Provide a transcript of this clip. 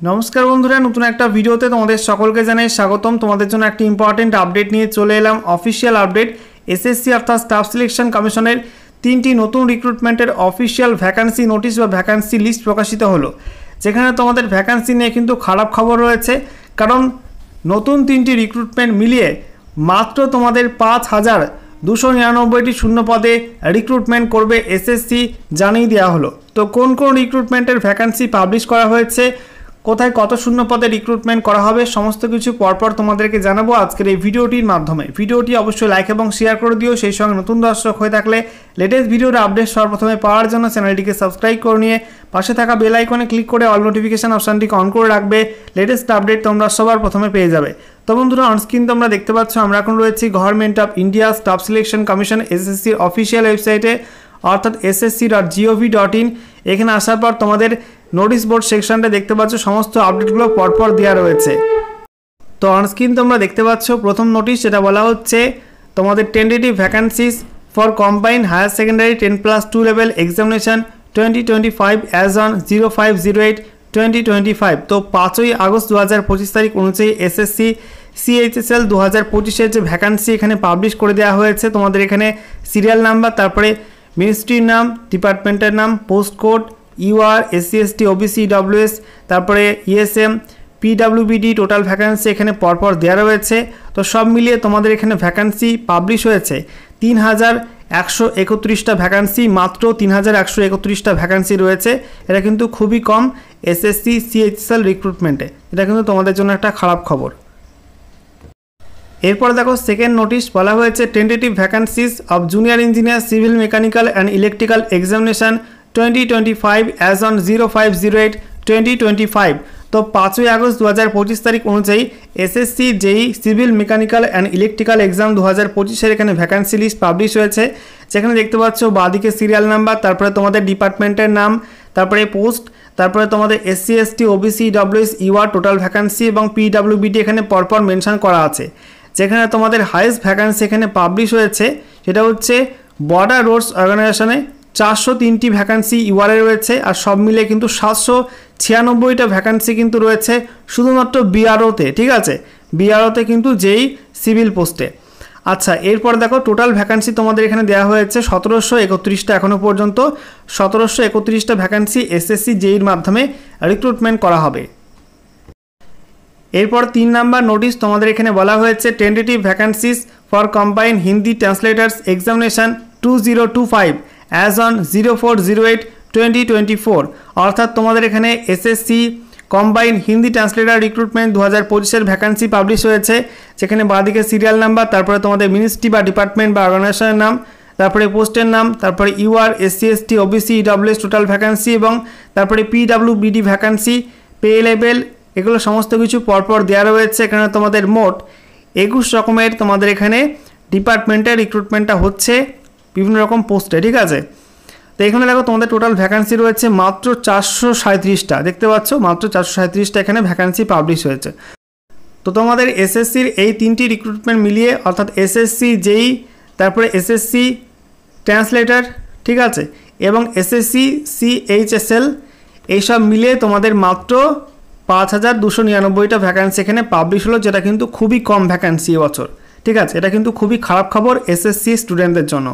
नमस्कार बंधुरा नतून एक भिडियोते तुम्हारे सकलके जानाई स्वागतम। तुम्हारे जोन्नो एक इम्पोर्टेंट अपडेट निये चले एलाम। अफिशियल अपडेट एसएससी अर्थात स्टाफ सिलेक्शन कमिशनेर 3टी नतून रिक्रुटमेंटेर अफिशियल भैकेंसि नोटिस बा भैकेंसि लिस्ट प्रकाशित हलो, जेखाने तुम्हादेर भैकेंसि निये किन्तु खाराप खबर रयेछे। कारण नतून 3टी रिक्रुटमेंट मिलिए मात्र तुम्हादेर 5299टी शून्य पदे रिक्रुटमेंट करबे एसएससी जानिये देওয়া हलो। तो कोन कोन रिक्रुटमेंटेर भैकेंसि पाब्लिश करा हयेछे, কোথায় কত শূন্য পদে রিক্রুটমেন্ট করা হবে সমস্ত কিছু পরপর তোমাদেরকে জানাবো আজকের এই ভিডিওটির মাধ্যমে। ভিডিওটি অবশ্যই লাইক এবং শেয়ার করে দিও। সেই সঙ্গে নতুন দর্শক হয়ে থাকলে লেটেস্ট ভিডিওর আপডেট সর্বপ্রথমে পাওয়ার জন্য চ্যানেলটিকে সাবস্ক্রাইব করে নিয়ে পাশে থাকা বেল আইকনে ক্লিক করে অল নোটিফিকেশন অপশনটিকে অন করে রাখবে। লেটেস্ট আপডেট তোমরা সবার প্রথমে পেয়ে যাবে। তো বন্ধুরা অনস্ক্রিন তোমরা দেখতে পাচ্ছ আমরা এখন রয়েছি government of India staff selection commission এসএসসির অফিসিয়াল ওয়েবসাইটে অর্থাৎ ssc.gov.in। এখানে আসার পর তোমাদের নোটিশ বোর্ড সেকশনটা দেখতে পাচ্ছ সমস্ত আপডেটগুলো পরপর দেওয়া রয়েছে। তো অনস্ক্রিন তোমরা দেখতে পাচ্ছ প্রথম নোটিশ, যেটা বলা হচ্ছে তোমাদের tentative vacancies for combined higher secondary 10+2 level examination 2025 as on 05/08/2025। তো 5ই আগস্ট 2025 তারিখ অনুযায়ী এসএসসি CHSL 2025-এর যে ভ্যাকেন্সি এখানে পাবলিশ করে দেওয়া হয়েছে। তোমাদের এখানে সিরিয়াল নাম্বার, তারপরে মিনিস্ট্রির নাম, ডিপার্টমেন্টের নাম, post code, UR, SC ST OBC EWS, তারপরে ESM, PWBD টোটাল ভ্যাকেন্সি এখানে পরপর দেওয়া রয়েছে। তো সব মিলিয়ে তোমাদের এখানে ভ্যাকেন্সি পাবলিশ হয়েছে 3131টা ভ্যাকেন্সি, মাত্র 3131টা ভ্যাকেন্সি রয়েছে। এটা কিন্তু খুবই কম এসএসসি CHSL রিক্রুটমেন্টে, এটা কিন্তু তোমাদের জন্য একটা খারাপ খবর। এরপর দেখো সেকেন্ড নোটিশ বলা হয়েছে tentative vacancies of junior engineer civil mechanical and electrical examination 2025 as on 05/08/2025। তো 5ই আগস্ট 2025 তারিখ অনুযায়ী SSC JE civil mechanical and electrical exam 2025-এর এখানে ভ্যাকেন্সি লিস্ট পাবলিশ হয়েছে। যেখানে দেখতে পাচ্ছ বাঁদিকে সিরিয়াল নাম্বার, তারপরে তোমাদের ডিপার্টমেন্টের নাম, তারপরে পোস্ট, তারপরে তোমাদের SC ST OBC EWS UR total vacancy এবং PWBD এখানে পরপর মেনশন করা আছে। যেখানে তোমাদের হাইয়েস্ট ভ্যাকেন্সি এখানে পাবলিশ হয়েছে সেটা হচ্ছে বর্ডার রোডস অর্গানাইজেশনে 403টি ভ্যাকেন্সি UR-এ রয়েছে। আর সব মিলে কিন্তু 796টা ভ্যাকেন্সি কিন্তু রয়েছে শুধুমাত্র BRO-তে, ঠিক আছে, BRO-তে কিন্তু যেই সিভিল পোস্টে। আচ্ছা, এরপর দেখো টোটাল ভ্যাকেন্সি তোমাদের এখানে দেওয়া হয়েছে 1731টা, এখনও পর্যন্ত 1731টা ভ্যাকেন্সি এসএসসি জেইর মাধ্যমে রিক্রুটমেন্ট করা হবে। এরপর 3 নাম্বার নোটিশ তোমাদের এখানে বলা হয়েছে tentative vacancies for combined Hindi translators examination 2025 as on 04/08/2024। অর্থাৎ তোমাদের এখানে SSC combined Hindi translator recruitment 2025-এর ভ্যাকেন্সি পাবলিশ হয়েছে। যেখানে বাঁদিকে সিরিয়াল নাম্বার, তারপরে তোমাদের মিনিস্ট্রি বা ডিপার্টমেন্ট বা অর্গানাইজেশনের নাম, তারপরে পোস্টের নাম, তারপরে UR, SC ST OBC EWS total vacancy এবং তারপরে PWBD ভ্যাকেন্সি, পে লেভেল, এগুলো সমস্ত কিছু পরপর দেওয়া রয়েছে। এখানে তোমাদের মোট 21 রকমের তোমাদের এখানে ডিপার্টমেন্টের রিক্রুটমেন্টটা হচ্ছে বিভিন্ন রকম পোস্টে, ঠিক আছে। তো এখানে দেখো তোমাদের টোটাল ভ্যাকেন্সি রয়েছে মাত্র 437টা, দেখতে পাচ্ছ মাত্র 437টা এখানে ভ্যাকেন্সি পাবলিশ হয়েছে। তো তোমাদের এসএসসির এই 3টি রিক্রুটমেন্ট মিলিয়ে অর্থাৎ এসএসসি জেই, তারপরে এসএসসি ট্রান্সলেটার, ঠিক আছে, এবং এসএসসি CHSL, এইসব মিলিয়ে তোমাদের মাত্র 5299টা ভ্যাকেন্সি এখানে পাবলিশ হলো, যেটা কিন্তু খুবই কম ভ্যাকেন্সি এবছর, ঠিক আছে। এটা কিন্তু খুবই খারাপ খবর এসএসসি স্টুডেন্টদের জন্য।